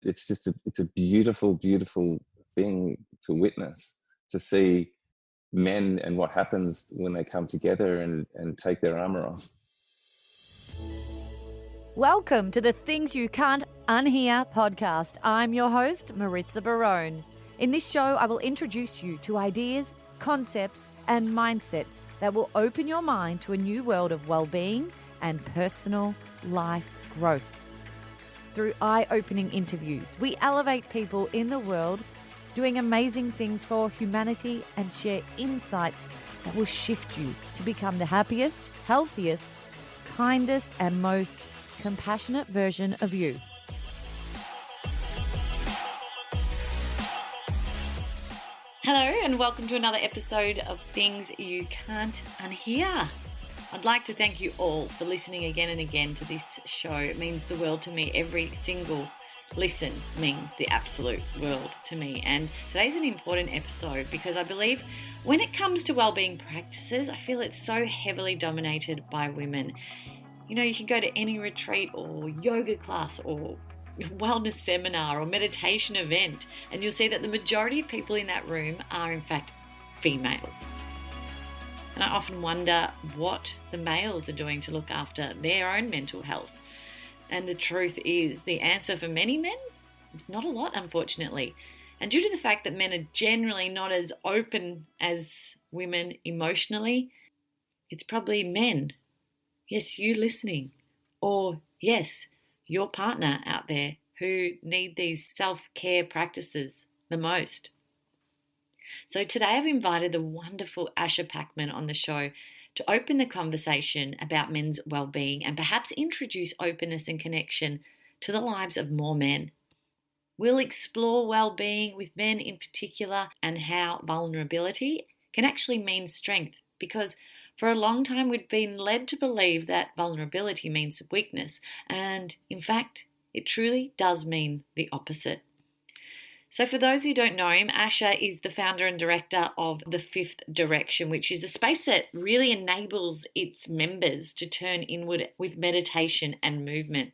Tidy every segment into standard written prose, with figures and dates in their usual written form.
it's just it's a beautiful, beautiful thing to witness, to see men and what happens when they come together and take their armor off. Welcome to the Things You Can't Unhear podcast. I'm your host, Maritza Barone. In this show, I will introduce you to ideas, concepts, and mindsets that will open your mind to a new world of well-being and personal life growth. Through eye-opening interviews, we elevate people in the world doing amazing things for humanity and share insights that will shift you to become the happiest, healthiest, kindest, and most compassionate version of you. Hello and welcome to another episode of Things You Can't Unhear. I'd like to thank you all for listening again and again to this show. It means the world to me. Every single listen means the absolute world to me. And today's an important episode because I believe when it comes to wellbeing practices, I feel it's so heavily dominated by women. You know, you can go to any retreat or yoga class or wellness seminar or meditation event, and you'll see that the majority of people in that room are in fact females. And I often wonder what the males are doing to look after their own mental health. And the truth is, the answer for many men is not a lot, unfortunately. And due to the fact that men are generally not as open as women emotionally, it's probably men. Yes, you listening, or yes, your partner out there who need these self-care practices the most. So today I've invited the wonderful Asha Packman on the show to open the conversation about men's well-being and perhaps introduce openness and connection to the lives of more men. We'll explore well-being with men in particular and how vulnerability can actually mean strength, because for a long time, we'd been led to believe that vulnerability means weakness, and in fact, it truly does mean the opposite. So for those who don't know him, Asha is the founder and director of The Fifth Direction, which is a space that really enables its members to turn inward with meditation and movement.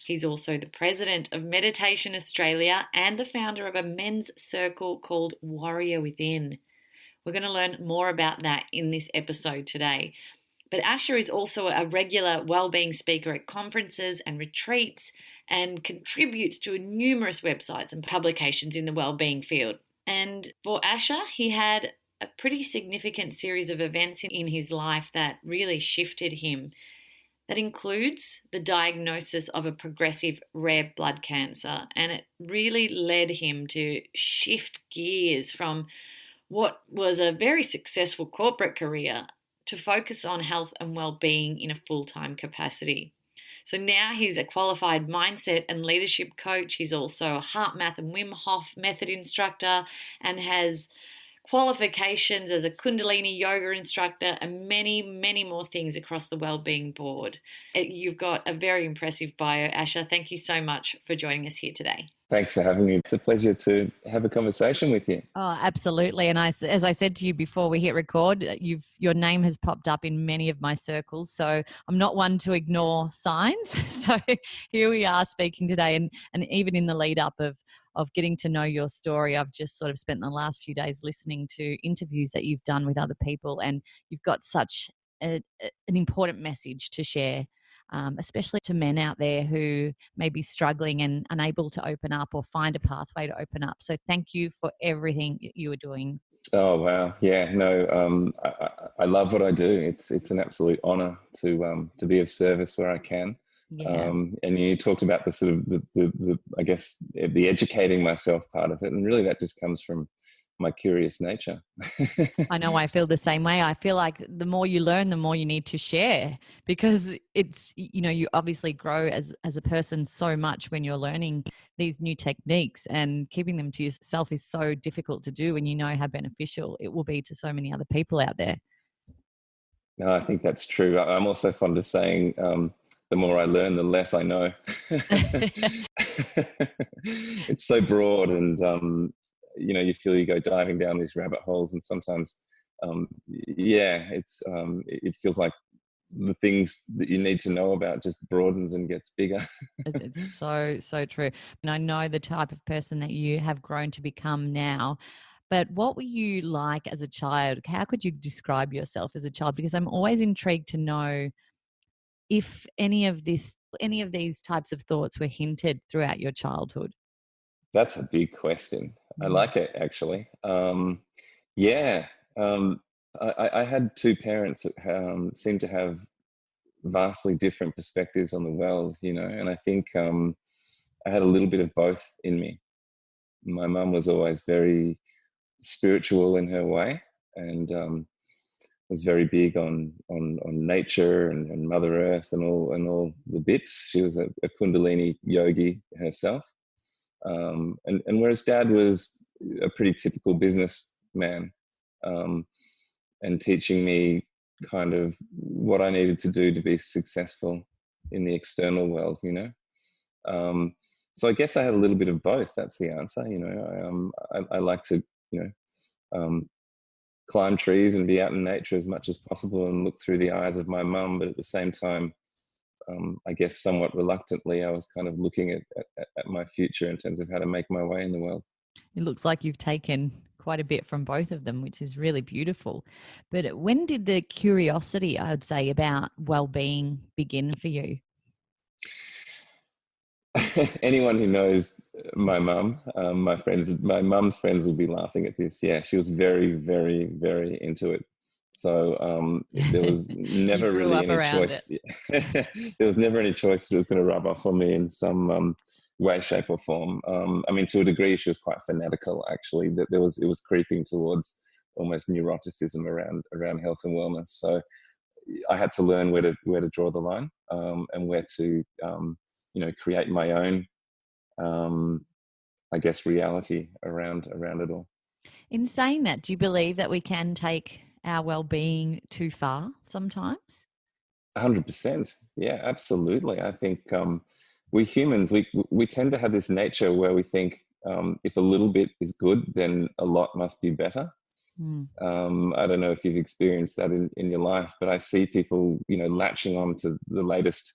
He's also the president of Meditation Australia and the founder of a men's circle called Warrior Within. We're going to learn more about that in this episode today. But Asha is also a regular wellbeing speaker at conferences and retreats and contributes to numerous websites and publications in the wellbeing field. And for Asha, he had a pretty significant series of events in his life that really shifted him. That includes the diagnosis of a progressive rare blood cancer, and it really led him to shift gears from what was a very successful corporate career to focus on health and well-being in a full-time capacity. So now he's a qualified mindset and leadership coach. He's also a HeartMath and Wim Hof method instructor and has qualifications as a Kundalini Yoga instructor and many, many more things across the wellbeing board. You've got a very impressive bio, Asha. Thank you so much for joining us here today. Thanks for having me. It's a pleasure to have a conversation with you. Oh, absolutely. And as I said to you before we hit record, your name has popped up in many of my circles. So I'm not one to ignore signs. So here we are speaking today. And even in the lead up of getting to know your story, I've just sort of spent the last few days listening to interviews that you've done with other people. And you've got such an important message to share. Especially to men out there who may be struggling and unable to open up or find a pathway to open up. So thank you for everything you are doing. Oh, wow. Yeah, no, I love what I do. It's an absolute honor to be of service where I can. Yeah. And you talked about the sort of the I guess the educating myself part of it. And really that just comes from my curious nature. I know, I feel the same way. I feel like the more you learn, the more you need to share, because it's, you know, you obviously grow as a person so much when you're learning these new techniques, and keeping them to yourself is so difficult to do when you know how beneficial it will be to so many other people out there. No, I think that's true. I'm also fond of saying, the more I learn, the less I know. It's so broad, and you know, you feel you go diving down these rabbit holes, and sometimes, it feels like the things that you need to know about just broadens and gets bigger. It's so true. And I know the type of person that you have grown to become now. But what were you like as a child? How could you describe yourself as a child? Because I'm always intrigued to know if any of these types of thoughts were hinted throughout your childhood. That's a big question. I Mm. like it, actually. Yeah. Um, I had two parents that seemed to have vastly different perspectives on the world, and I think I had a little bit of both in me. My mum was always very spiritual in her way, and was very big on nature and Mother Earth and all the bits. She was a Kundalini yogi herself. And whereas Dad was a pretty typical businessman, and teaching me kind of what I needed to do to be successful in the external world, so I guess I had a little bit of both. That's the answer. I like to, climb trees and be out in nature as much as possible and look through the eyes of my mum, but at the same time, I guess somewhat reluctantly, I was kind of looking at my future in terms of how to make my way in the world. It looks like you've taken quite a bit from both of them, which is really beautiful. But when did the curiosity, I would say, about well-being begin for you? Anyone who knows my mum, my mum's friends will be laughing at this. Yeah, she was very, very, very into it. So there was You never grew really up any around choice. There was never any choice that was going to rub off on me in some way, shape, or form. I mean, to a degree, she was quite fanatical. Actually, that it was creeping towards almost neuroticism around health and wellness. So I had to learn where to draw the line, and where to create my own, I guess, reality around it all. In saying that, do you believe that we can take our well-being too far sometimes? 100%. Yeah, absolutely. I think we humans, we tend to have this nature where we think if a little bit is good, then a lot must be better. Mm. I don't know if you've experienced that in your life, but I see people, latching on to the latest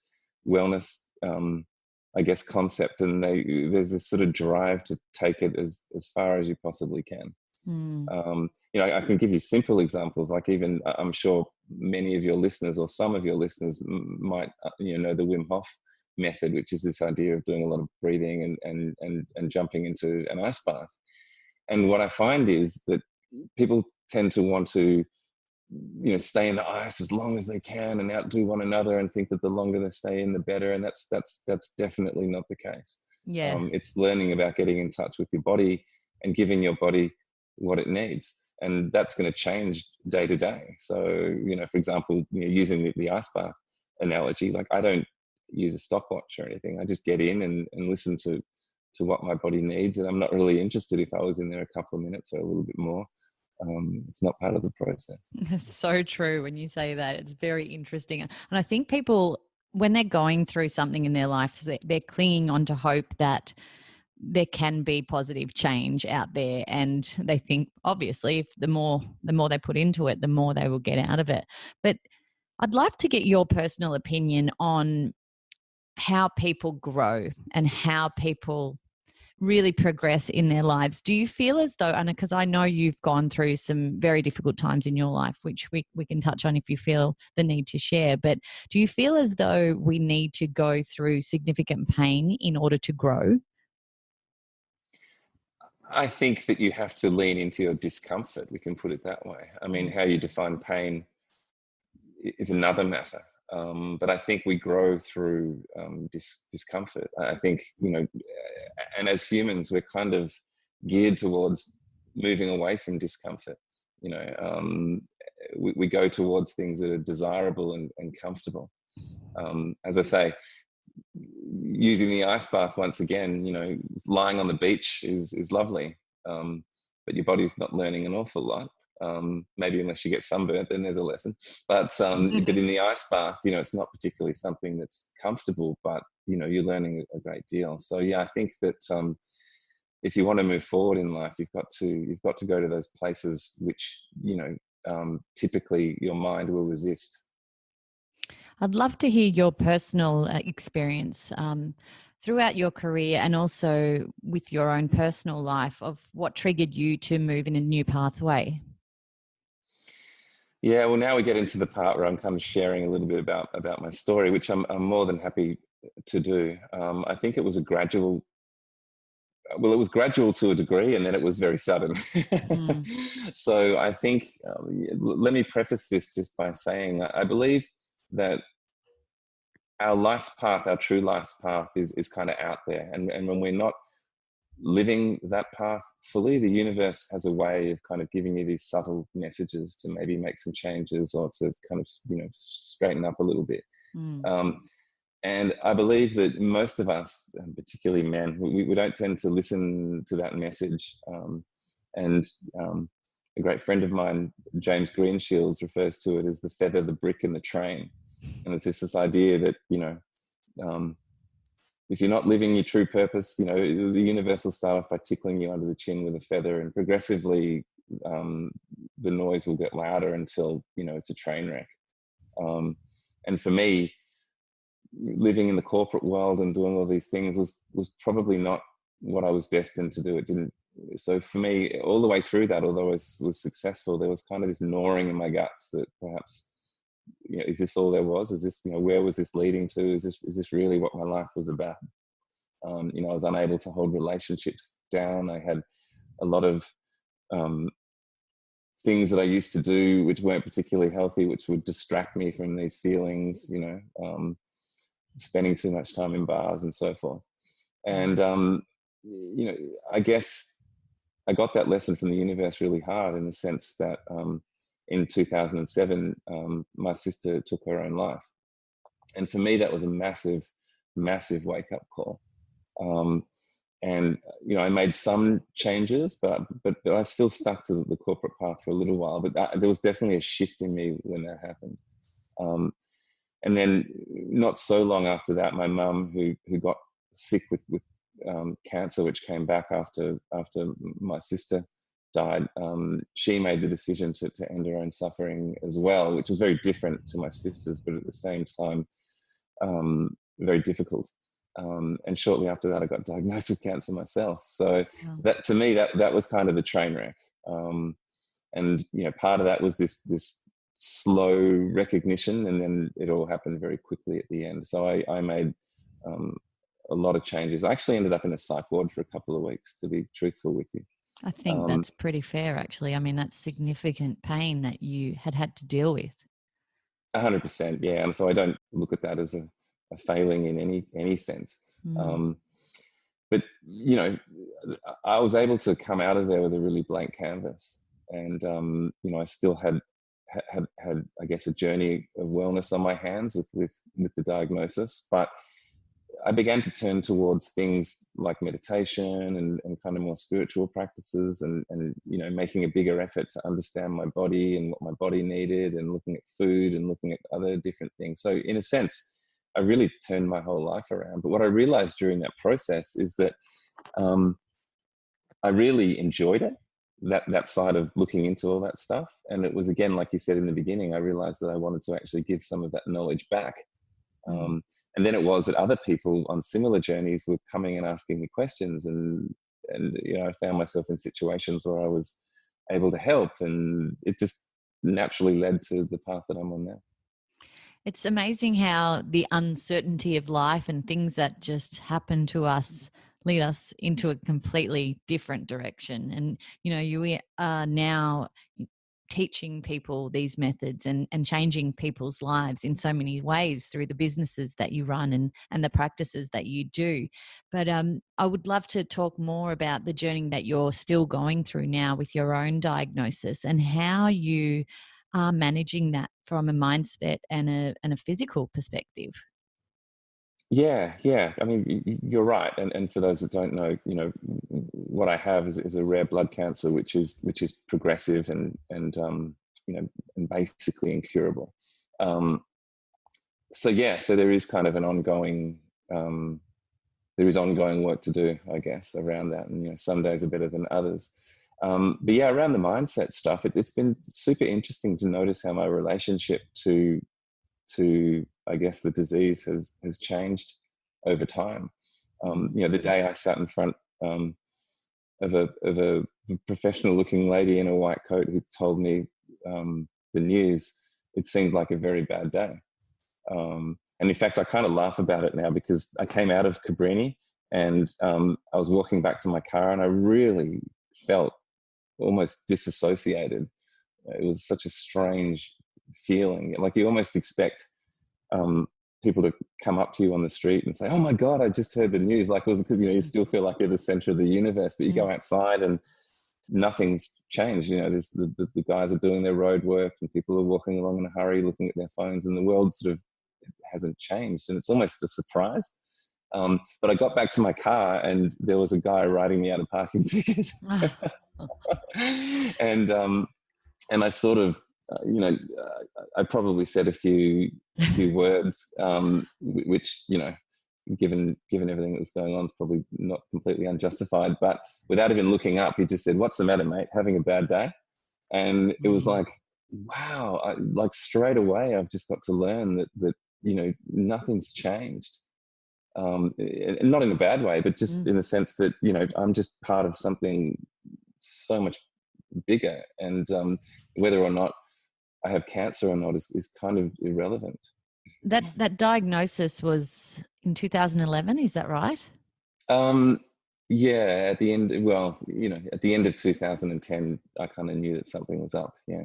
wellness, I guess, concept, and there's this sort of drive to take it as far as you possibly can. Mm. I can give you simple examples, like even I'm sure many of your listeners or some of your listeners might know the Wim Hof method, which is this idea of doing a lot of breathing and jumping into an ice bath. And what I find is that people tend to want to stay in the ice as long as they can and outdo one another and think that the longer they stay in, the better. And that's definitely not the case. Yeah. It's learning about getting in touch with your body and giving your body what it needs, and that's going to change day to day. So for example, using the ice bath analogy, like I don't use a stopwatch or anything. I just get in and listen to what my body needs, and I'm not really interested if I was in there a couple of minutes or a little bit more. It's not part of the process. It's so true when you say that. It's very interesting. And I think people, when they're going through something in their life, they're clinging on to hope that there can be positive change out there. And they think, obviously, if the more they put into it, the more they will get out of it. But I'd love to get your personal opinion on how people grow and how people really progress in their lives. Do you feel as though, and because I know you've gone through some very difficult times in your life, which we can touch on if you feel the need to share, but do you feel as though we need to go through significant pain in order to grow? I think that you have to lean into your discomfort. We can put it that way. I mean, how you define pain is another matter. But I think we grow through discomfort. I think, and as humans, we're kind of geared towards moving away from discomfort. We go towards things that are desirable and comfortable. As I say, using the ice bath once again, lying on the beach is lovely, but your body's not learning an awful lot. Maybe unless you get sunburnt, then there's a lesson. But but in the ice bath, it's not particularly something that's comfortable, but you're learning a great deal. So yeah, I think that if you want to move forward in life, you've got to go to those places which typically your mind will resist. I'd love to hear your personal experience throughout your career and also with your own personal life of what triggered you to move in a new pathway. Yeah, well, now we get into the part where I'm kind of sharing a little bit about my story, which I'm more than happy to do. I think it was it was gradual to a degree, and then it was very sudden. Mm. So I think, let me preface this just by saying I believe that our life's path, our true life's path, is kind of out there, and when we're not living that path fully, the universe has a way of kind of giving you these subtle messages to maybe make some changes or to kind of, straighten up a little bit. Mm. And I believe that most of us, particularly men, we don't tend to listen to that message. And a great friend of mine, James Greenshields, refers to it as the feather, the brick, and the train. And it's this idea that, if you're not living your true purpose, the universe will start off by tickling you under the chin with a feather, and progressively the noise will get louder until, it's a train wreck. And for me, living in the corporate world and doing all these things was probably not what I was destined to do. It didn't. So for me, all the way through that, although I was successful, there was kind of this gnawing in my guts that perhaps, is this all there was? Is this, where was this leading to? Is this really what my life was about? I was unable to hold relationships down. I had a lot of things that I used to do which weren't particularly healthy, which would distract me from these feelings, spending too much time in bars and so forth. And, I guess I got that lesson from the universe really hard, in the sense that in 2007, my sister took her own life. And for me, that was a massive, massive wake-up call. And, I made some changes, but I still stuck to the corporate path for a little while. But there was definitely a shift in me when that happened. And then not so long after that, my mum, who got sick with cancer, which came back after my sister died, she made the decision to end her own suffering as well, which was very different to my sister's, but at the same time, very difficult. And shortly after that, I got diagnosed with cancer myself. So that, to me, that was kind of the train wreck. And part of that was this slow recognition, and then it all happened very quickly at the end. So I made a lot of changes. I actually ended up in a psych ward for a couple of weeks, to be truthful with you. I think that's pretty fair, actually. I mean, that's significant pain that you had to deal with. 100%, yeah. And so I don't look at that as a failing in any sense. But I was able to come out of there with a really blank canvas, and I still had I guess a journey of wellness on my hands with the diagnosis, but I began to turn towards things like meditation and kind of more spiritual practices, and making a bigger effort to understand my body and what my body needed, and looking at food and looking at other different things. So in a sense, I really turned my whole life around. But what I realized during that process is that I really enjoyed it, that side of looking into all that stuff. And it was, again, like you said in the beginning, I realized that I wanted to actually give some of that knowledge back. And then it was that other people on similar journeys were coming and asking me questions, and I found myself in situations where I was able to help, and it just naturally led to the path that I'm on now. It's amazing how the uncertainty of life and things that just happen to us lead us into a completely different direction. And, you are now teaching people these methods and changing people's lives in so many ways through the businesses that you run and the practices that you do. But I would love to talk more about the journey that you're still going through now with your own diagnosis, and how you are managing that from a mindset and a physical perspective. Yeah. I mean, you're right. And for those that don't know, what I have is a rare blood cancer, which is progressive and basically incurable. So there is kind of an ongoing, there is ongoing work to do, I guess, around that. And some days are better than others. But yeah, around the mindset stuff, it's been super interesting to notice how my relationship to to, I guess, the disease has changed over time. The day I sat in front of a professional looking lady in a white coat who told me the news, it seemed like a very bad day. And in fact, I kind of laugh about it now, because I came out of Cabrini and I was walking back to my car and I really felt almost disassociated. It was such a strange feeling. Like you almost expect people to come up to you on the street and say, "Oh my God, I just heard the news." Like it was, because, you still feel like you're the center of the universe, but you go outside and nothing's changed. There's the guys are doing their road work and people are walking along in a hurry, looking at their phones, and the world sort of hasn't changed. And it's almost a surprise. But I got back to my car and there was a guy writing me out a parking ticket. And I sort of, I probably said a few words, which, given everything that was going on, is probably not completely unjustified. But without even looking up, he just said, "What's the matter, mate? Having a bad day?" And it was like, wow, like straight away, I've just got to learn that nothing's changed. Not in a bad way, but just in the sense that, I'm just part of something so much bigger. And whether or not I have cancer or not is kind of irrelevant. That diagnosis was in 2011, is that right? Yeah, at the end, at the end of 2010, I kind of knew that something was up. Yeah.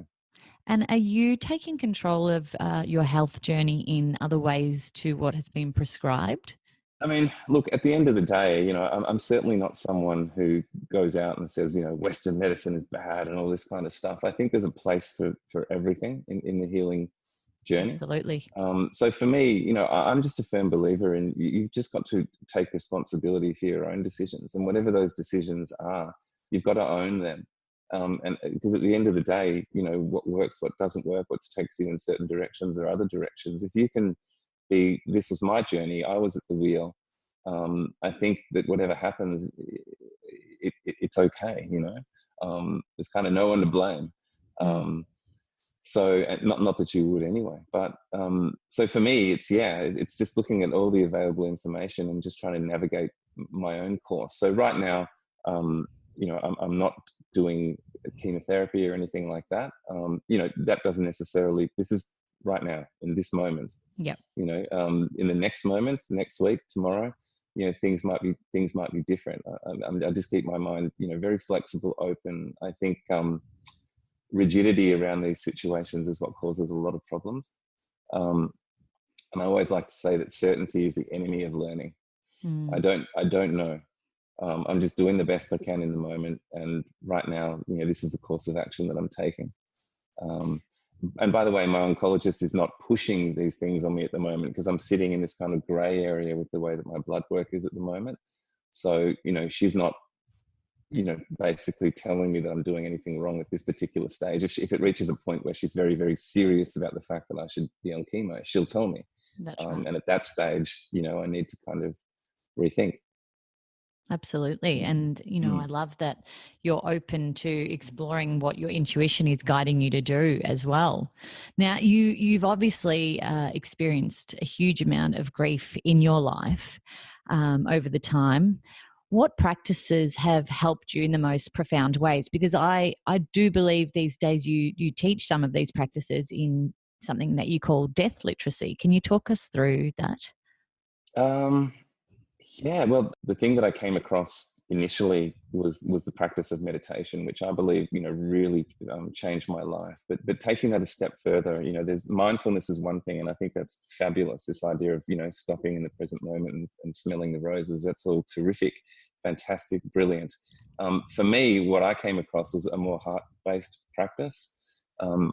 And are you taking control of your health journey in other ways to what has been prescribed? I mean, look, at the end of the day, I'm certainly not someone who goes out and says, Western medicine is bad and all this kind of stuff. I think there's a place for everything in the healing journey. Absolutely. So for me, I'm just a firm believer in you've just got to take responsibility for your own decisions, and whatever those decisions are, you've got to own them. And because at the end of the day, what works, what doesn't work, what takes you in certain directions or other directions. If you can this was my journey, I was at the wheel. I think that whatever happens, it's okay. There's kind of no one to blame. So not that you would anyway, but so for me, it's just looking at all the available information and just trying to navigate my own course. So right now, I'm not doing chemotherapy or anything like that. That doesn't necessarily. This is right now in this moment. Yeah. In the next moment, next week, tomorrow, things might be different. I just keep my mind, very flexible, open. I think rigidity around these situations is what causes a lot of problems. And I always like to say that certainty is the enemy of learning. I don't know. I'm just doing the best I can in the moment. And right now, this is the course of action that I'm taking. And by the way, my oncologist is not pushing these things on me at the moment, because I'm sitting in this kind of gray area with the way that my blood work is at the moment. So, she's not, basically telling me that I'm doing anything wrong at this particular stage. If it reaches a point where she's very, very serious about the fact that I should be on chemo, she'll tell me. That's right. And at that stage, I need to kind of rethink. Absolutely. And, I love that you're open to exploring what your intuition is guiding you to do as well. Now, you've obviously experienced a huge amount of grief in your life over the time. What practices have helped you in the most profound ways? Because I do believe these days you teach some of these practices in something that you call death literacy. Can you talk us through that? Yeah, well, the thing that I came across initially was the practice of meditation, which I believe, really changed my life. But taking that a step further, there's mindfulness is one thing, and I think that's fabulous. This idea of, stopping in the present moment and smelling the roses, that's all terrific, fantastic, brilliant. For me, what I came across was a more heart-based practice. And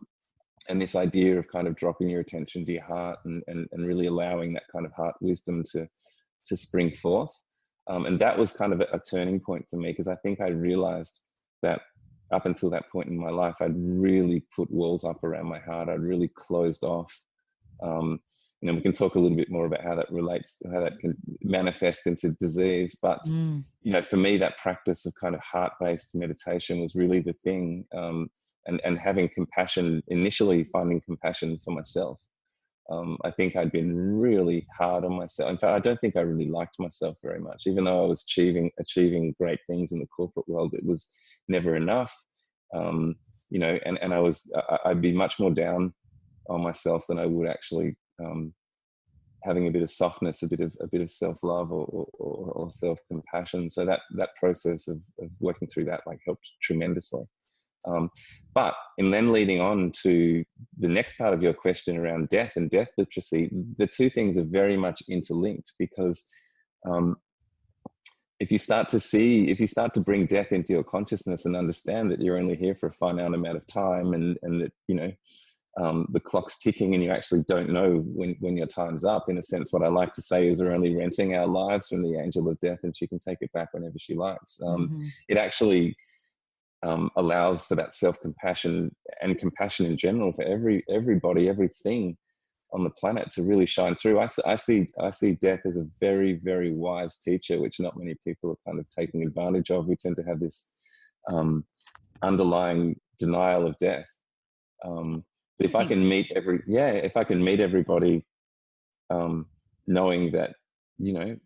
this idea of kind of dropping your attention to your heart and really allowing that kind of heart wisdom to spring forth. And that was kind of a turning point for me, because I think I realized that up until that point in my life, I'd really put walls up around my heart. I'd really closed off. We can talk a little bit more about how that relates, how that can manifest into disease. But, for me, that practice of kind of heart-based meditation was really the thing. And having compassion, initially finding compassion for myself. I think I'd been really hard on myself. In fact, I don't think I really liked myself very much. Even though I was achieving great things in the corporate world, it was never enough. You know, and I'd be much more down on myself than I would actually having a bit of softness, a bit of self-love or self-compassion. So that process of working through that like helped tremendously. But in then leading on to the next part of your question around death and death literacy, the two things are very much interlinked, because if you start to bring death into your consciousness and understand that you're only here for a finite amount of time, and that, you know, the clock's ticking and you actually don't know when your time's up. In a sense, what I like to say is we're only renting our lives from the angel of death, and she can take it back whenever she likes. It actually allows for that self-compassion and compassion in general for everybody, everything on the planet to really shine through. I see death as a very, very wise teacher, which not many people are kind of taking advantage of. We tend to have this underlying denial of death. But if I can meet everybody, knowing that, you know,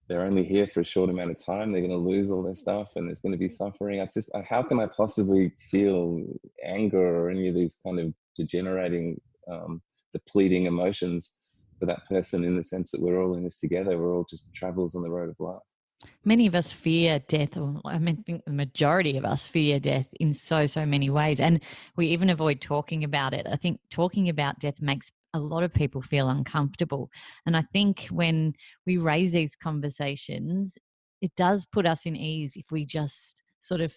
they're only here for a short amount of time, they're going to lose all their stuff and there's going to be suffering. How can I possibly feel anger or any of these kind of degenerating, depleting emotions for that person, in the sense that we're all in this together. We're all just travelers on the road of life. Many of us fear death, or I think the majority of us fear death in so many ways. And we even avoid talking about it. I think talking about death makes a lot of people feel uncomfortable. And I think when we raise these conversations, it does put us in ease if we just sort of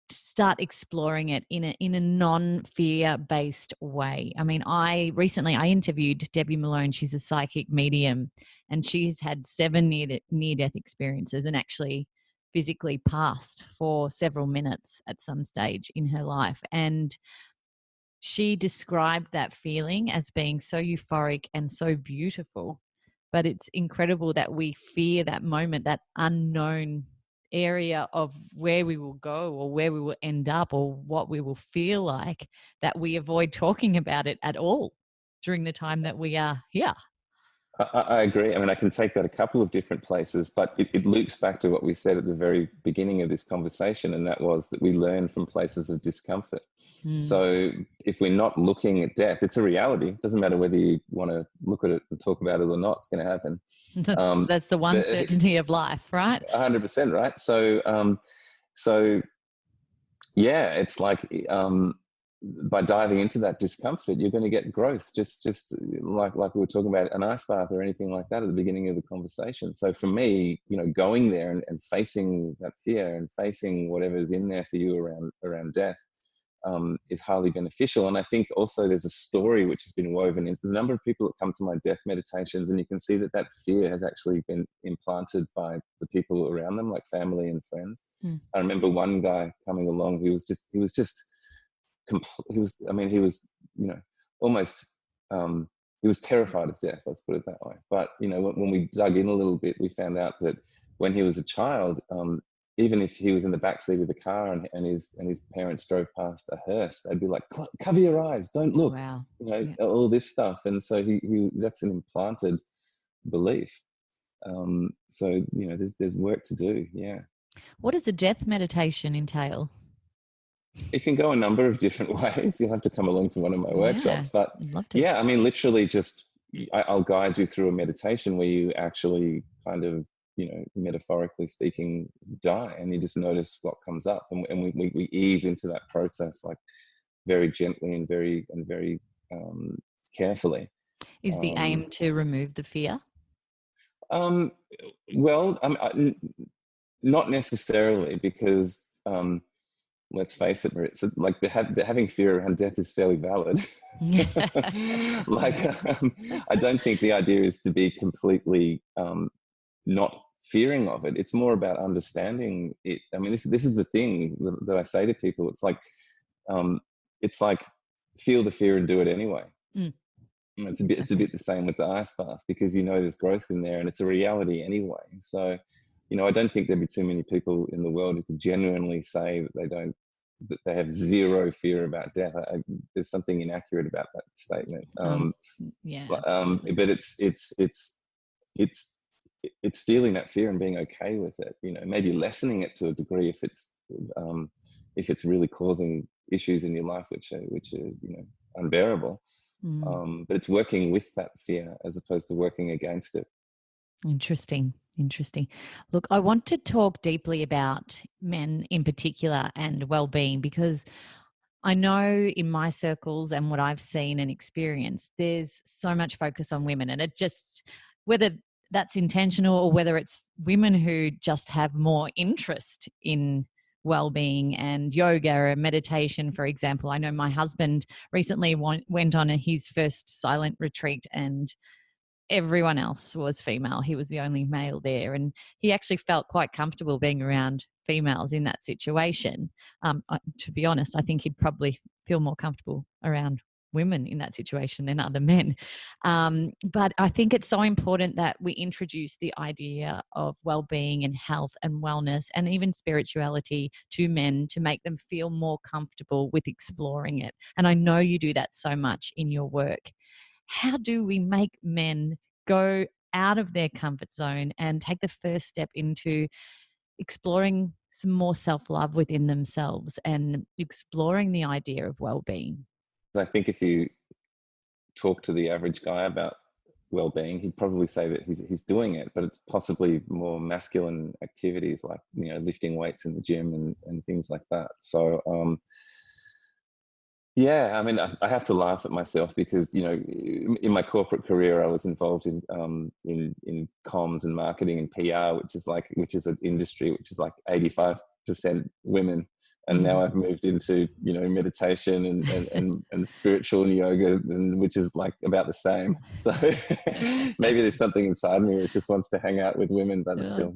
start exploring it in a non-fear based way. I mean, I recently interviewed Debbie Malone. She's a psychic medium, and she's had 7 near-death experiences and actually physically passed for several minutes at some stage in her life. And she described that feeling as being so euphoric and so beautiful. But it's incredible that we fear that moment, that unknown area of where we will go or where we will end up or what we will feel like, that we avoid talking about it at all during the time that we are here. I agree. I mean, I can take that a couple of different places, but it loops back to what we said at the very beginning of this conversation, and that was that we learn from places of discomfort. So if we're not looking at death, it's a reality. It doesn't matter whether you want to look at it and talk about it or not, it's going to happen. That's the one certainty of life, right? 100%, right? So yeah, it's like by diving into that discomfort, you're going to get growth, just like we were talking about an ice bath or anything like that at the beginning of the conversation. So for me, you know, going there and facing that fear and facing whatever's in there for you around death is highly beneficial. And I think also there's a story which has been woven into the number of people that come to my death meditations, and you can see that fear has actually been implanted by the people around them, like family and friends. I remember one guy coming along, he was terrified of death, let's put it that way. But, you know, when we dug in a little bit, we found out that when he was a child, even if he was in the backseat of the car and his parents drove past a hearse, they'd be like, cover your eyes, don't look. Wow. You know, all this stuff. And so he that's an implanted belief. So, you know, there's work to do. Yeah. What does a death meditation entail? It can go a number of different ways. You'll have to come along to one of my workshops. But yeah, I mean, literally I'll guide you through a meditation where you actually kind of, you know, metaphorically speaking, die, and you just notice what comes up. And we ease into that process, like very gently and very carefully. Is the aim to remove the fear? Well, not necessarily, because let's face it, Maritza, like having fear around death is fairly valid. Like, I don't think the idea is to be completely not fearing of it. It's more about understanding it. I mean, this is the thing that I say to people. It's like feel the fear and do it anyway. It's a bit the same with the ice bath, because you know there's growth in there and it's a reality anyway. So, you know, I don't think there'd be too many people in the world who could genuinely say that they don't that they have zero fear about death. There's something inaccurate about that statement. Yeah, But it's feeling that fear and being okay with it. Maybe lessening it to a degree if it's really causing issues in your life which are unbearable. But it's working with that fear as opposed to working against it. Interesting. Look, I want to talk deeply about men in particular and well-being, because I know in my circles and what I've seen and experienced, there's so much focus on women, and it just, whether that's intentional or whether it's women who just have more interest in well-being and yoga or meditation, for example. I know my husband recently went on his first silent retreat, and everyone else was female. He was the only male there, and he actually felt quite comfortable being around females in that situation. To be honest, I think he'd probably feel more comfortable around women in that situation than other men. But I think it's so important that we introduce the idea of well-being and health and wellness and even spirituality to men to make them feel more comfortable with exploring it. And I know you do that so much in your work. How do we make men go out of their comfort zone and take the first step into exploring some more self-love within themselves and exploring the idea of well-being? I think if you talk to the average guy about well-being, he'd probably say that he's doing it, but it's possibly more masculine activities like lifting weights in the gym and things like that. So yeah, I mean, I have to laugh at myself because in my corporate career, I was involved in comms and marketing and PR, which is an industry which is like 85% women, and now I've moved into meditation and spiritual and yoga, which is like about the same. So maybe there's something inside me which just wants to hang out with women, but it's still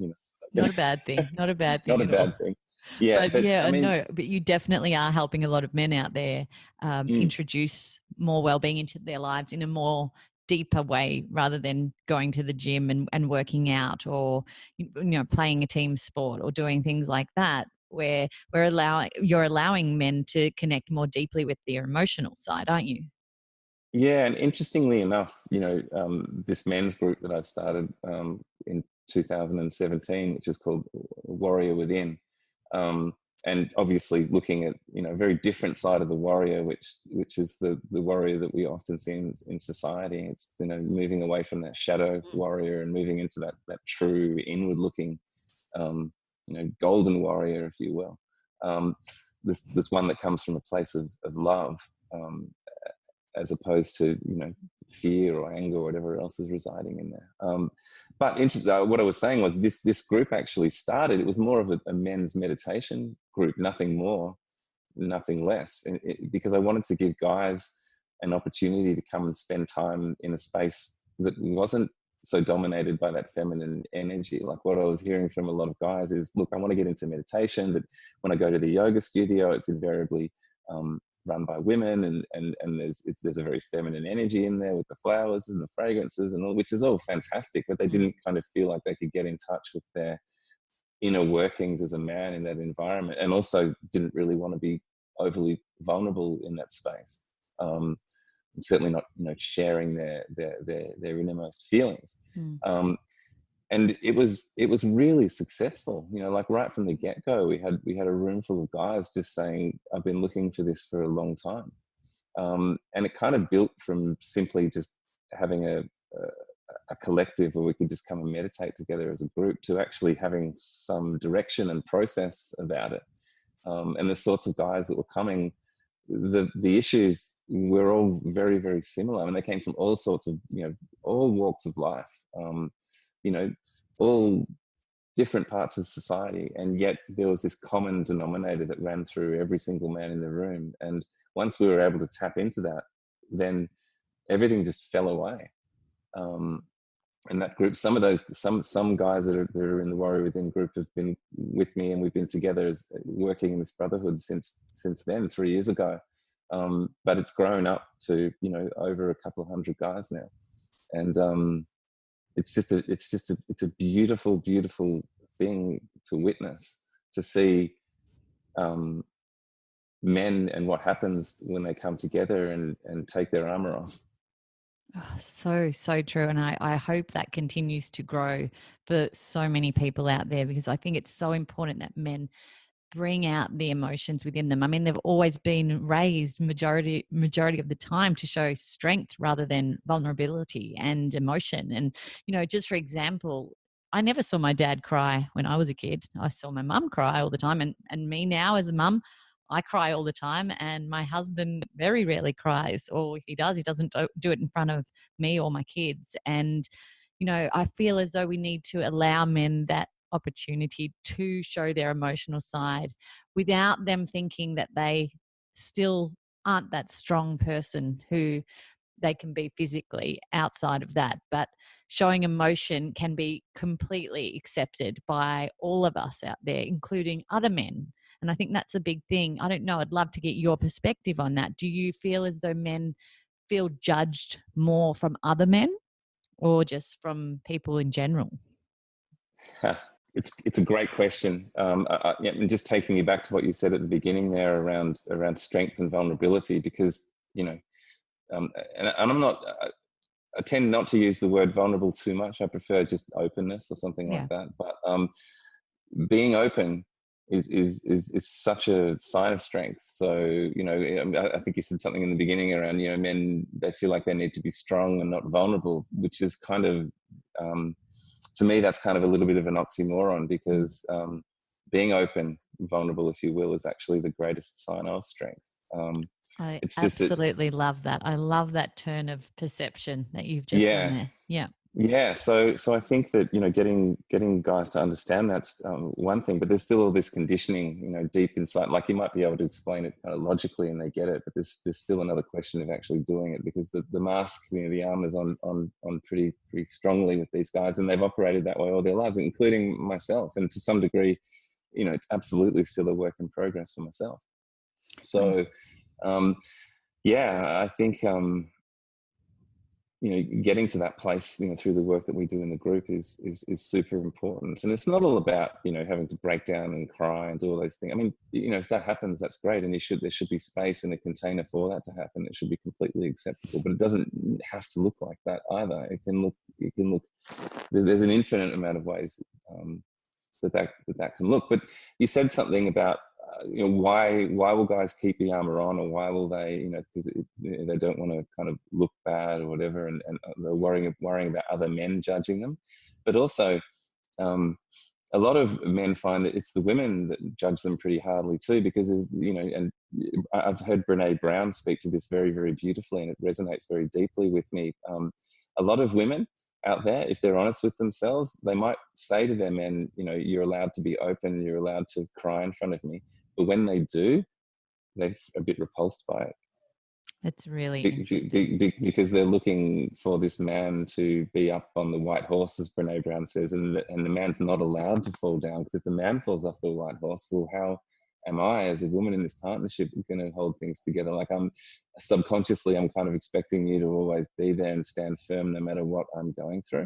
not a bad thing. Not a bad thing. Not a bad thing. Yeah, but yeah, I mean, no, but you definitely are helping a lot of men out there introduce more well-being into their lives in a more deeper way, rather than going to the gym and working out, or playing a team sport or doing things like that, where you're allowing men to connect more deeply with their emotional side, aren't you? Yeah, and interestingly enough, this men's group that I started in 2017, which is called Warrior Within, and obviously looking at a very different side of the warrior, which is the warrior that we often see in society. It's moving away from that shadow warrior and moving into that true inward looking, golden warrior, if you will. This one that comes from a place of love. As opposed to fear or anger or whatever else is residing in there. But what I was saying was this group actually started. It was more of a men's meditation group, nothing more, nothing less, because I wanted to give guys an opportunity to come and spend time in a space that wasn't so dominated by that feminine energy. Like what I was hearing from a lot of guys is, look, I want to get into meditation, but when I go to the yoga studio, it's invariably run by women, and there's a very feminine energy in there with the flowers and the fragrances and all, which is all fantastic, but they didn't kind of feel like they could get in touch with their inner workings as a man in that environment, and also didn't really want to be overly vulnerable in that space, and certainly not sharing their innermost feelings. And it was really successful, like right from the get-go. We had a room full of guys just saying, I've been looking for this for a long time. And it kind of built from simply just having a collective where we could just come and meditate together as a group, to actually having some direction and process about it. And the sorts of guys that were coming, the issues were all very, very similar. I mean, they came from all sorts of, all walks of life. All different parts of society, and yet there was this common denominator that ran through every single man in the room. And once we were able to tap into that, then everything just fell away. And that group, some guys that are in the Warrior Within group have been with me, and we've been together as working in this brotherhood since then, 3 years ago. But it's grown up to over a couple of hundred guys now, and it's a beautiful, beautiful thing to witness, to see men and what happens when they come together and take their armor off. Oh, so true. And I hope that continues to grow for so many people out there, because I think it's so important that men bring out the emotions within them. I mean, they've always been raised majority of the time to show strength rather than vulnerability and emotion. And, just for example, I never saw my dad cry when I was a kid. I saw my mum cry all the time. And me now as a mum, I cry all the time, and my husband very rarely cries, or if he does, he doesn't do it in front of me or my kids. And, I feel as though we need to allow men that opportunity to show their emotional side without them thinking that they still aren't that strong person who they can be physically outside of that. But showing emotion can be completely accepted by all of us out there, including other men. And I think that's a big thing. I don't know. I'd love to get your perspective on that. Do you feel as though men feel judged more from other men or just from people in general? It's a great question. Yeah, and just taking you back to what you said at the beginning there around strength and vulnerability, because and I'm not. I tend not to use the word vulnerable too much. I prefer just openness or something like that. But being open is such a sign of strength. So I think you said something in the beginning around men, they feel like they need to be strong and not vulnerable, which is kind of to me that's kind of a little bit of an oxymoron, because being open, vulnerable, if you will, is actually the greatest sign of strength. I It's absolutely love that. I love that turn of perception that you've just done there. Yeah. Yeah, so I think that getting guys to understand that's one thing, but there's still all this conditioning, deep inside. Like you might be able to explain it kind of logically and they get it, but there's still another question of actually doing it, because the mask, the armor's on pretty strongly with these guys, and they've operated that way all their lives, including myself, and to some degree, it's absolutely still a work in progress for myself. So, I think. Getting to that place, through the work that we do in the group is super important. And it's not all about, having to break down and cry and do all those things. I mean, if that happens, that's great. And there should be space in a container for that to happen. It should be completely acceptable, but it doesn't have to look like that either. It can look, there's an infinite amount of ways that can look. But you said something about, why will guys keep the armor on, or why will they, because they don't want to kind of look bad or whatever, and they're worrying about other men judging them. But also, a lot of men find that it's the women that judge them pretty hardly too, because and I've heard Brene Brown speak to this very, very beautifully, and it resonates very deeply with me. A lot of women out there, if they're honest with themselves, they might say to their men, you're allowed to be open, you're allowed to cry in front of me. But when they do, they're a bit repulsed by it. That's really interesting. Because they're looking for this man to be up on the white horse, as Brene Brown says, and the man's not allowed to fall down, because if the man falls off the white horse, well, how am I, as a woman in this partnership, going to hold things together? Like, I'm kind of expecting you to always be there and stand firm no matter what I'm going through.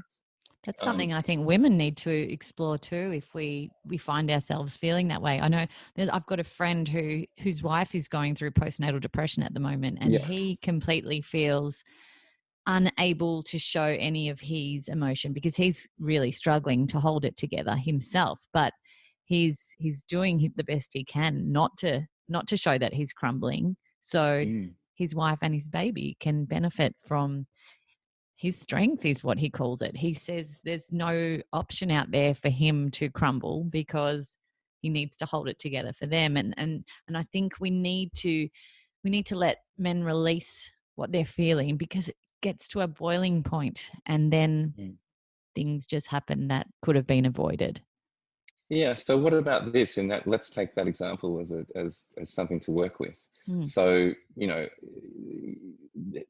That's something I think women need to explore too, if we find ourselves feeling that way. I know I've got a friend whose wife is going through postnatal depression at the moment, and he completely feels unable to show any of his emotion because he's really struggling to hold it together himself. But he's doing the best he can not to show that he's crumbling, so his wife and his baby can benefit from his strength, is what he calls it. He says there's no option out there for him to crumble because he needs to hold it together for them. And I think we need to let men release what they're feeling, because it gets to a boiling point and then things just happen that could have been avoided. Yeah. So what about this? In that, let's take that example as something to work with. So,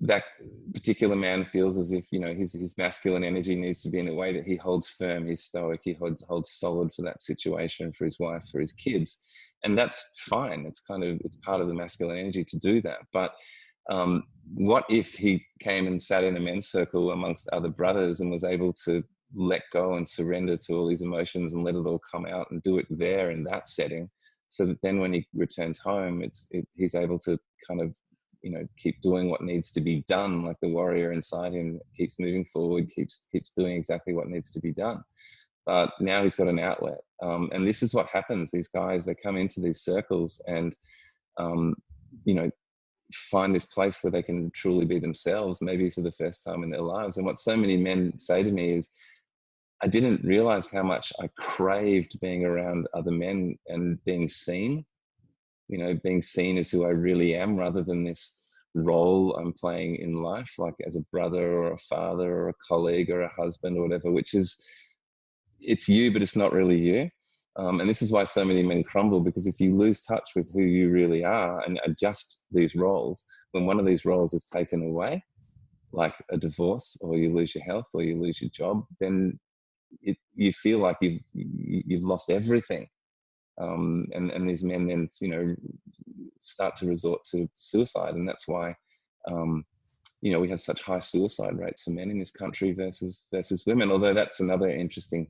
that particular man feels as if, his masculine energy needs to be in a way that he holds firm, he's stoic, he holds solid for that situation, for his wife, for his kids. And that's fine. It's part of the masculine energy to do that. But what if he came and sat in a men's circle amongst other brothers and was able to let go and surrender to all these emotions and let it all come out and do it there in that setting, so that then when he returns home, he's able to kind of, keep doing what needs to be done, like the warrior inside him keeps moving forward, keeps doing exactly what needs to be done. But now he's got an outlet. And this is what happens. These guys, they come into these circles and, find this place where they can truly be themselves, maybe for the first time in their lives. And what so many men say to me is, I didn't realize how much I craved being around other men and being seen, being seen as who I really am, rather than this role I'm playing in life, like as a brother or a father or a colleague or a husband or whatever, which is, it's you, but it's not really you. And this is why so many men crumble, because if you lose touch with who you really are and adjust these roles, when one of these roles is taken away, like a divorce, or you lose your health, or you lose your job, then you feel like you've lost everything. And these men then, start to resort to suicide. And that's why, we have such high suicide rates for men in this country versus women, although that's another interesting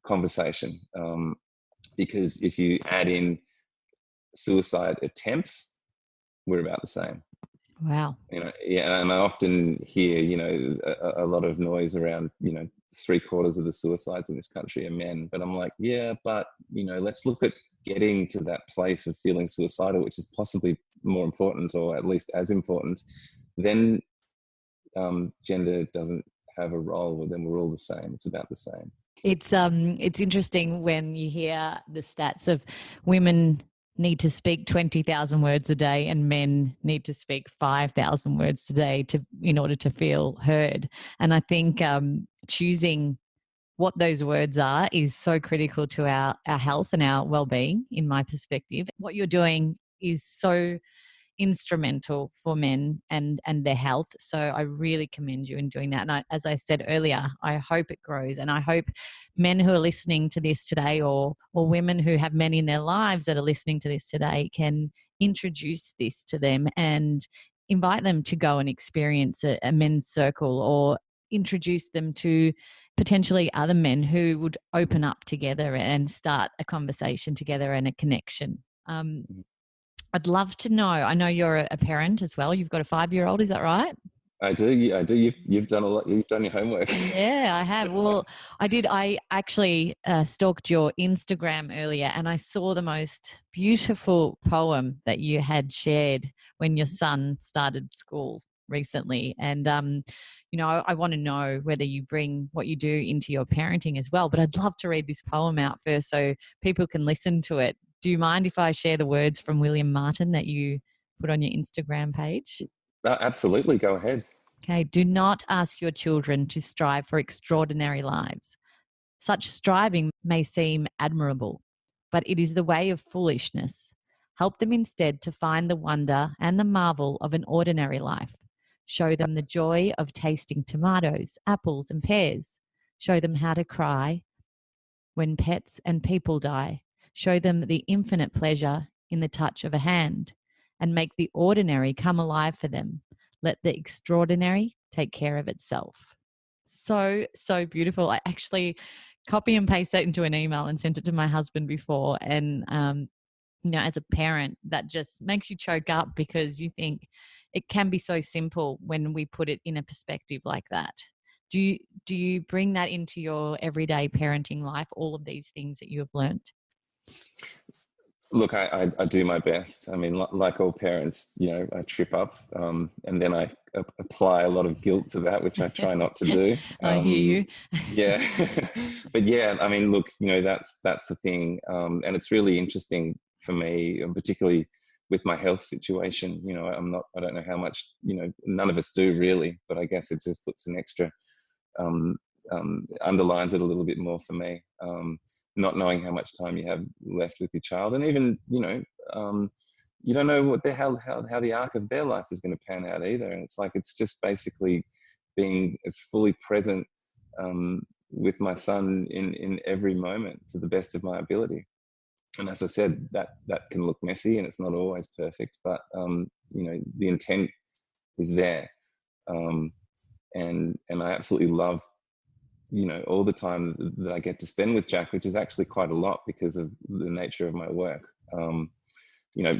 conversation. Because if you add in suicide attempts, we're about the same. Wow. Yeah, and I often hear, a lot of noise around, 3/4 of the suicides in this country are men. But I'm like, yeah, but, let's look at getting to that place of feeling suicidal, which is possibly more important, or at least as important. Then gender doesn't have a role. Then we're all the same. It's about the same. It's interesting when you hear the stats of women need to speak 20,000 words a day and men need to speak 5,000 words a day in order to feel heard. And I think choosing what those words are is so critical to our health and our well-being, in my perspective. What you're doing is so instrumental for men and their health. So I really commend you in doing that. And as I said earlier, I hope it grows. And I hope men who are listening to this today, or women who have men in their lives that are listening to this today, can introduce this to them and invite them to go and experience a men's circle, or introduce them to potentially other men who would open up together and start a conversation together and a connection. I'd love to know. I know you're a parent as well. You've got a 5-year-old, is that right? I do. You've done a lot. You've done your homework. Yeah, I have. Well, I did. I actually stalked your Instagram earlier, and I saw the most beautiful poem that you had shared when your son started school recently. And I want to know whether you bring what you do into your parenting as well. But I'd love to read this poem out first so people can listen to it. Do you mind if I share the words from William Martin that you put on your Instagram page? Absolutely. Go ahead. Okay. Do not ask your children to strive for extraordinary lives. Such striving may seem admirable, but it is the way of foolishness. Help them instead to find the wonder and the marvel of an ordinary life. Show them the joy of tasting tomatoes, apples, and pears. Show them how to cry when pets and people die. Show them the infinite pleasure in the touch of a hand, and make the ordinary come alive for them. Let the extraordinary take care of itself. So, so beautiful. I actually copy and paste that into an email and sent it to my husband before. And, as a parent, that just makes you choke up, because you think it can be so simple when we put it in a perspective like that. Do you bring that into your everyday parenting life, all of these things that you have learned? Look, I do my best. I mean, like all parents, I trip up, and then I apply a lot of guilt to that, which I try not to do. I hear you. Yeah. But yeah, I mean, look, that's the thing. And it's really interesting for me, particularly with my health situation. I don't know how much, none of us do really, but I guess it just puts an extra, underlines it a little bit more for me. Not knowing how much time you have left with your child, and even you don't know what how the arc of their life is going to pan out either. And it's like, it's just basically being as fully present with my son in every moment to the best of my ability. And as I said, that can look messy and it's not always perfect, but the intent is there, and I absolutely love all the time that I get to spend with Jack, which is actually quite a lot because of the nature of my work. You know,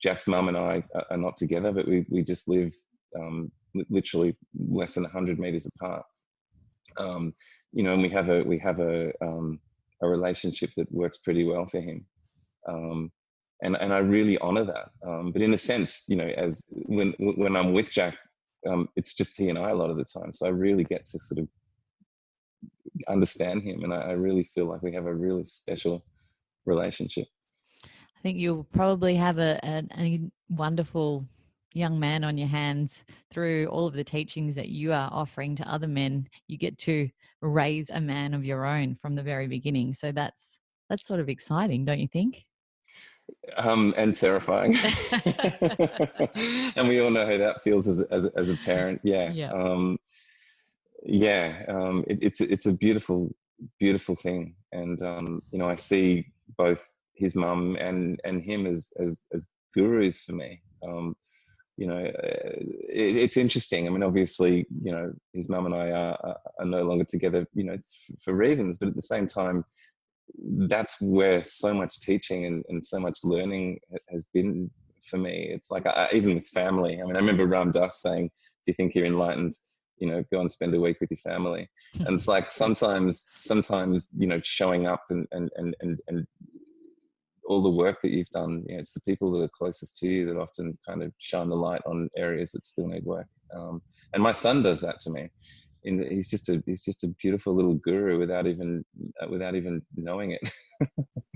Jack's mum and I are not together, but we just live literally less than 100 meters apart. You know, and we have a relationship that works pretty well for him. And I really honor that. But in a sense, you know, as when I'm with Jack, it's just he and I a lot of the time. So I really get to sort of understand him, and I really feel like we have a really special relationship. I think you'll probably have a wonderful young man on your hands through all of the teachings that you are offering to other men. You get to raise a man of your own from the very beginning. So that's sort of exciting, don't you think? And terrifying. And we all know how that feels as a parent. Yeah. It's a beautiful thing. And, you know, I see both his mum and him as gurus for me. You know, it's interesting. I mean, obviously, you know, his mum and I are no longer together, you know, for reasons, but at the same time, that's where so much teaching and so much learning has been for me. It's like, even with family, I mean, I remember Ram Dass saying, if you think you're enlightened, you know, go and spend a week with your family. And it's like, sometimes, you know, showing up and all the work that you've done, you know, it's the people that are closest to you that often kind of shine the light on areas that still need work. And my son does that to me. He's just a beautiful little guru without even knowing it.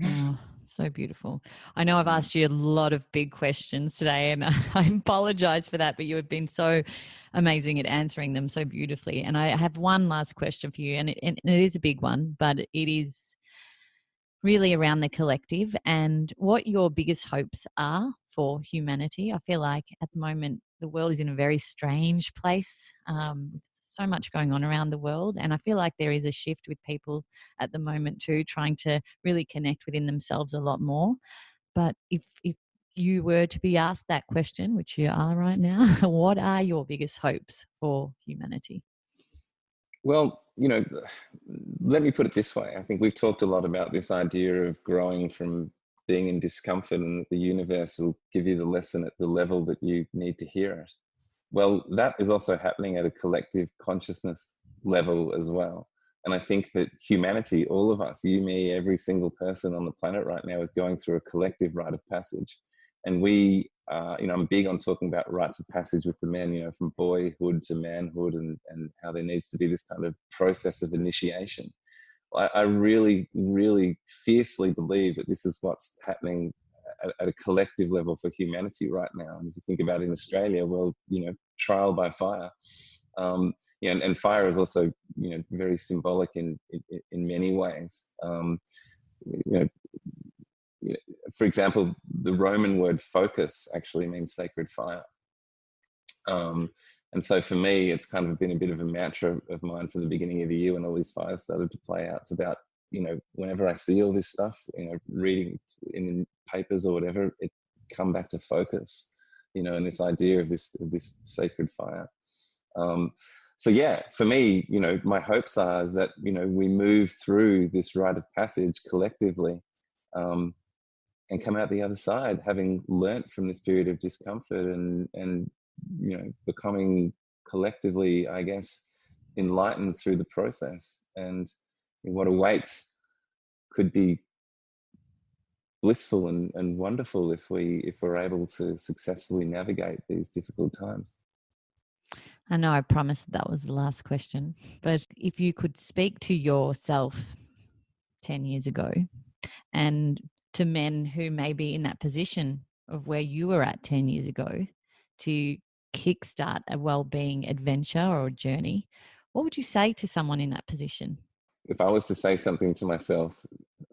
Oh, so beautiful. I know I've asked you a lot of big questions today, and I apologize for that, but you have been so amazing at answering them so beautifully. And I have one last question for you, and it is a big one, but it is really around the collective and what your biggest hopes are for humanity. I feel like at the moment the world is in a very strange place. So much going on around the world, and I feel like there is a shift with people at the moment too, trying to really connect within themselves a lot more. But if you were to be asked that question, which you are right now, what are your biggest hopes for humanity? Well, you know, let me put it this way. I think we've talked a lot about this idea of growing from being in discomfort, and the universe will give you the lesson at the level that you need to hear it. Well, that is also happening at a collective consciousness level as well. And I think that humanity, all of us, you, me, every single person on the planet right now, is going through a collective rite of passage. And we, you know, I'm big on talking about rites of passage with the men, you know, from boyhood to manhood, and how there needs to be this kind of process of initiation. I really, really fiercely believe that this is what's happening at a collective level for humanity right now. And if you think about it in Australia, well, you know, trial by fire. You know, and fire is also, you know, very symbolic in many ways. You know, for example, the Roman word focus actually means sacred fire. And so for me, it's kind of been a bit of a mantra of mine from the beginning of the year when all these fires started to play out. It's about, you know, whenever I see all this stuff, you know, reading in the papers or whatever, it come back to focus, you know, and this idea of this sacred fire. So yeah, for me, you know, my hopes are is that, you know, we move through this rite of passage collectively, and come out the other side having learnt from this period of discomfort, and you know, becoming collectively, I guess, enlightened through the process. And what awaits could be blissful and wonderful if we're able to successfully navigate these difficult times. I know I promised that was the last question, but if you could speak to yourself 10 years ago and to men who may be in that position of where you were at 10 years ago to kickstart a well-being adventure or a journey, what would you say to someone in that position? If I was to say something to myself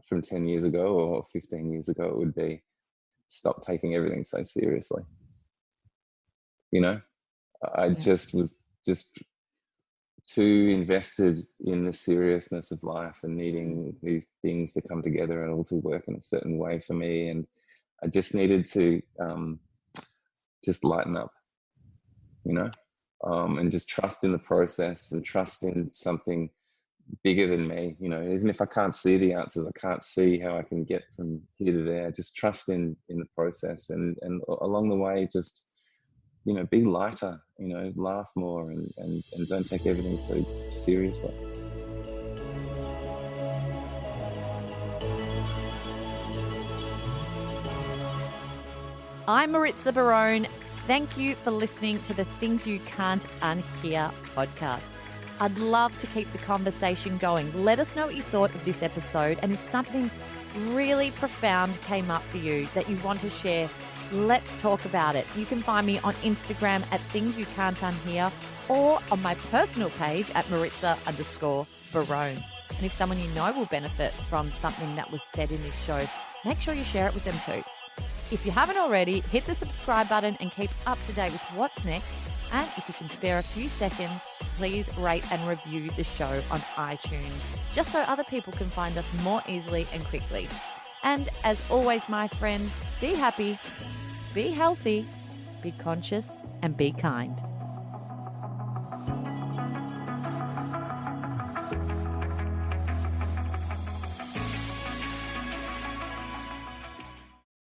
from 10 years ago or 15 years ago, it would be stop taking everything so seriously. You know, I just was too invested in the seriousness of life and needing these things to come together and all to work in a certain way for me. And I just needed to just lighten up, you know, and just trust in the process and trust in something bigger than me. Even if I can't see the answers, I can't see how I can get from here to there. Just trust in the process, and along the way, just be lighter. Laugh more, and don't take everything so seriously. I'm Maritza Barone. Thank you for listening to the Things You Can't Unhear podcast. I'd love to keep the conversation going. Let us know what you thought of this episode, and if something really profound came up for you that you want to share, let's talk about it. You can find me on Instagram at Things You Can't Unhear, or on my personal page at Maritza_Barone. And if someone you know will benefit from something that was said in this show, make sure you share it with them too. If you haven't already, hit the subscribe button and keep up to date with what's next. And if you can spare a few seconds, please rate and review the show on iTunes, just so other people can find us more easily and quickly. And as always, my friends, be happy, be healthy, be conscious, and be kind.